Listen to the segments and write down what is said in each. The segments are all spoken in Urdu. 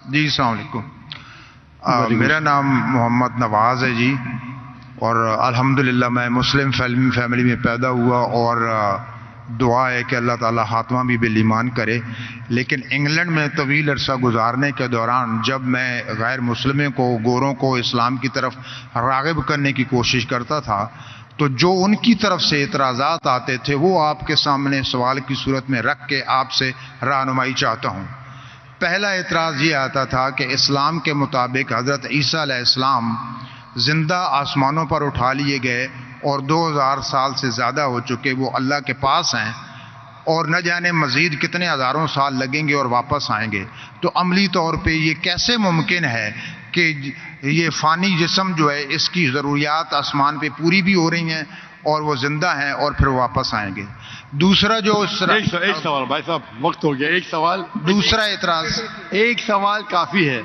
جی السلام علیکم. میرا نام محمد نواز ہے جی، اور الحمدللہ میں مسلم فیملی میں پیدا ہوا، اور دعا ہے کہ اللہ تعالیٰ خاتمہ بھی بالایمان کرے. لیکن انگلینڈ میں طویل عرصہ گزارنے کے دوران جب میں غیر مسلموں کو، گوروں کو اسلام کی طرف راغب کرنے کی کوشش کرتا تھا، تو جو ان کی طرف سے اعتراضات آتے تھے وہ آپ کے سامنے سوال کی صورت میں رکھ کے آپ سے رہنمائی چاہتا ہوں. پہلا اعتراض یہ آتا تھا کہ اسلام کے مطابق حضرت عیسیٰ علیہ السلام زندہ آسمانوں پر اٹھا لیے گئے اور 2000 سال سے زیادہ ہو چکے وہ اللہ کے پاس ہیں، اور نہ جانے مزید کتنے ہزاروں سال لگیں گے اور واپس آئیں گے. تو عملی طور پہ یہ کیسے ممکن ہے کہ یہ فانی جسم جو ہے اس کی ضروریات آسمان پہ پوری بھی ہو رہی ہیں اور وہ زندہ ہیں اور پھر واپس آئیں گے؟ دوسرا جو ایک سوال بھائی صاحب، وقت ہو گیا. ایک سوال، دوسرا اعتراض، ایک سوال کافی ہے.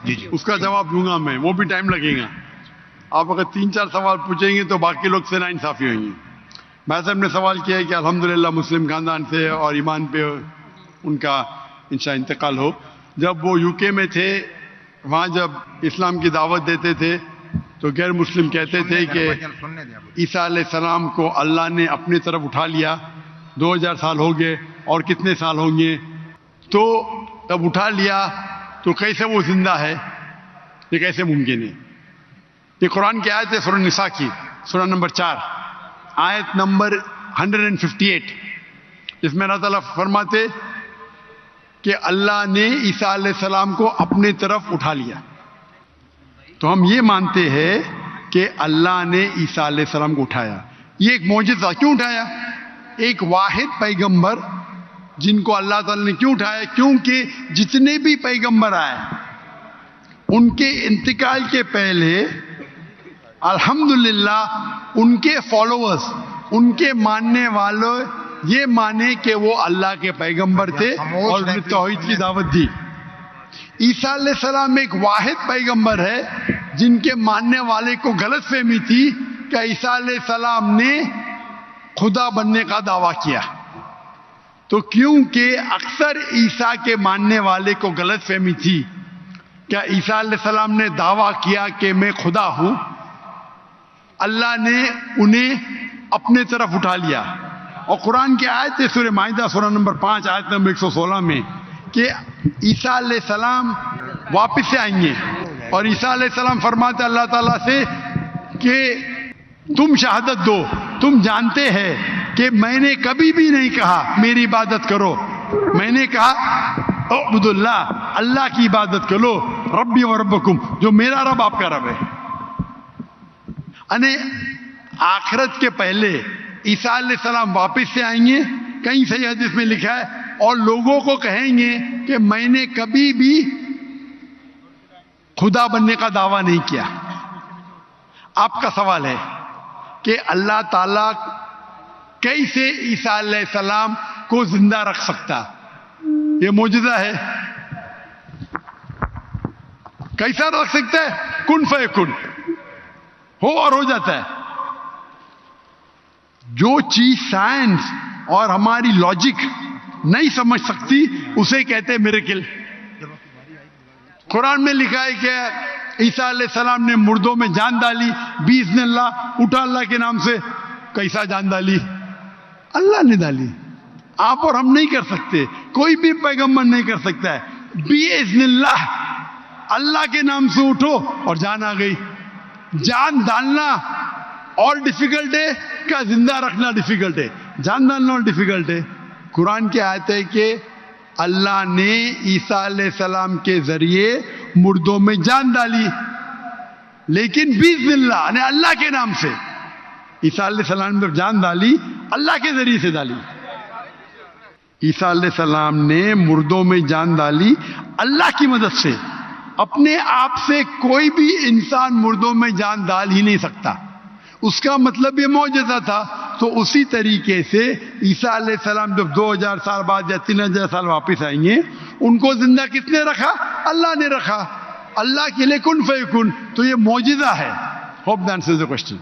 جی اس کا جواب دوں گا میں، وہ بھی ٹائم لگے گا. آپ اگر 3-4 سوال پوچھیں گے تو باقی لوگ سے ناانصافی ہوئیں گی. بھائی صاحب نے سوال کیا ہے کہ الحمدللہ مسلم خاندان سے اور ایمان پہ ان کا انشاءاللہ انتقال ہو. جب وہ UK میں تھے، وہاں جب اسلام کی دعوت دیتے تھے تو غیر مسلم کہتے تھے کہ عیسیٰ علیہ السلام کو اللہ نے اپنی طرف اٹھا لیا، 2000 سال ہو گئے اور کتنے سال ہوں گے. تو جب اٹھا لیا تو کیسے وہ زندہ ہے؟ یہ کیسے ممکن ہے؟ یہ قرآن کی آیت ہے سورہ نساء کی، سورہ نمبر 4 آیت نمبر 158، جس میں اللہ تعالیٰ فرماتے کہ اللہ نے عیسیٰ علیہ السلام کو اپنے طرف اٹھا لیا. تو ہم یہ مانتے ہیں کہ اللہ نے عیسیٰ علیہ السلام کو اٹھایا. یہ ایک معجزہ. کیوں اٹھایا؟ ایک واحد پیغمبر جن کو اللہ تعالیٰ نے کیوں اٹھایا؟ کیونکہ جتنے بھی پیغمبر آئے ان کے انتقال کے پہلے الحمدللہ ان کے فالوورز، ان کے ماننے والوں یہ مانے کہ وہ اللہ کے پیغمبر تھے اور انہیں توحید کی دعوت دی. عیسیٰ علیہ السلام ایک واحد پیغمبر ہے جن کے ماننے والے کو غلط فہمی تھی کہ عیسیٰ علیہ السلام نے خدا بننے کا دعویٰ کیا. تو کیونکہ اکثر عیسیٰ کے ماننے والے کو غلط فہمی تھی کہ عیسیٰ علیہ السلام نے دعویٰ کیا کہ میں خدا ہوں، اللہ نے انہیں اپنے طرف اٹھا لیا. اور قرآن کی آیت ہے سورہ مائدہ سورہ نمبر 5 آیت نمبر 116 میں کہ عیسیٰ علیہ السلام واپس سے آئیں گے، اور عیسیٰ علیہ السلام فرماتے اللہ تعالیٰ سے کہ تم شہادت دو، تم جانتے ہیں کہ میں نے کبھی بھی نہیں کہا میری عبادت کرو، میں نے کہا اعبدوا اللہ، اللہ کی عبادت کرو، ربی و ربکم، جو میرا رب آپ کا رب ہے. یعنی آخرت کے پہلے عیسیٰ علیہ السلام واپس سے آئیں گے، کہیں صحیح حدیث میں لکھا ہے، اور لوگوں کو کہیں گے کہ میں نے کبھی بھی خدا بننے کا دعویٰ نہیں کیا. آپ کا سوال ہے کہ اللہ تعالیٰ کیسے عیسیٰ علیہ السلام کو زندہ رکھ سکتا؟ یہ معجزہ ہے. کیسا رکھ سکتا ہے؟ کن فیکن، ہو اور ہو جاتا ہے. جو چیز سائنس اور ہماری لاجک نہیں سمجھ سکتی اسے کہتے ہیں میریکل. قرآن میں لکھا ہے کہ عیسیٰ علیہ السلام نے مردوں میں جان ڈالی باذن اللہ، اٹھا اللہ کے نام سے. کیسا جان ڈالی؟ اللہ نے ڈالی. آپ اور ہم نہیں کر سکتے، کوئی بھی پیغمبر نہیں کر سکتا ہے. باذن اللہ، اللہ کے نام سے اٹھو اور جان آ گئی. جان ڈالنا اور ڈیفیکلٹ ہے کا زندہ رکھنا ڈیفیکلٹ ہے؟ جان ڈالنا اور ڈیفیکلٹ ہے. قرآن کی آیت ہے کہ اللہ نے عیسیٰ علیہ السلام کے ذریعے مردوں میں جان ڈالی، لیکن باذن اللہ یعنی اللہ کے نام سے. عیسیٰ علیہ السلام نے جان ڈالی، اللہ کے ذریعے سے ڈالی. عیسیٰ علیہ السلام نے مردوں میں جان ڈالی اللہ کی مدد سے. اپنے آپ سے کوئی بھی انسان مردوں میں جان ڈال ہی نہیں سکتا. اس کا مطلب یہ معجزہ تھا. تو اسی طریقے سے عیسیٰ علیہ السلام جب 2000 سال بعد یا 3000 سال واپس آئیں گے، ان کو زندہ کس نے رکھا؟ اللہ نے رکھا. اللہ کے لیے کن فیکن. تو یہ معجزہ ہے. Hope that answers the question.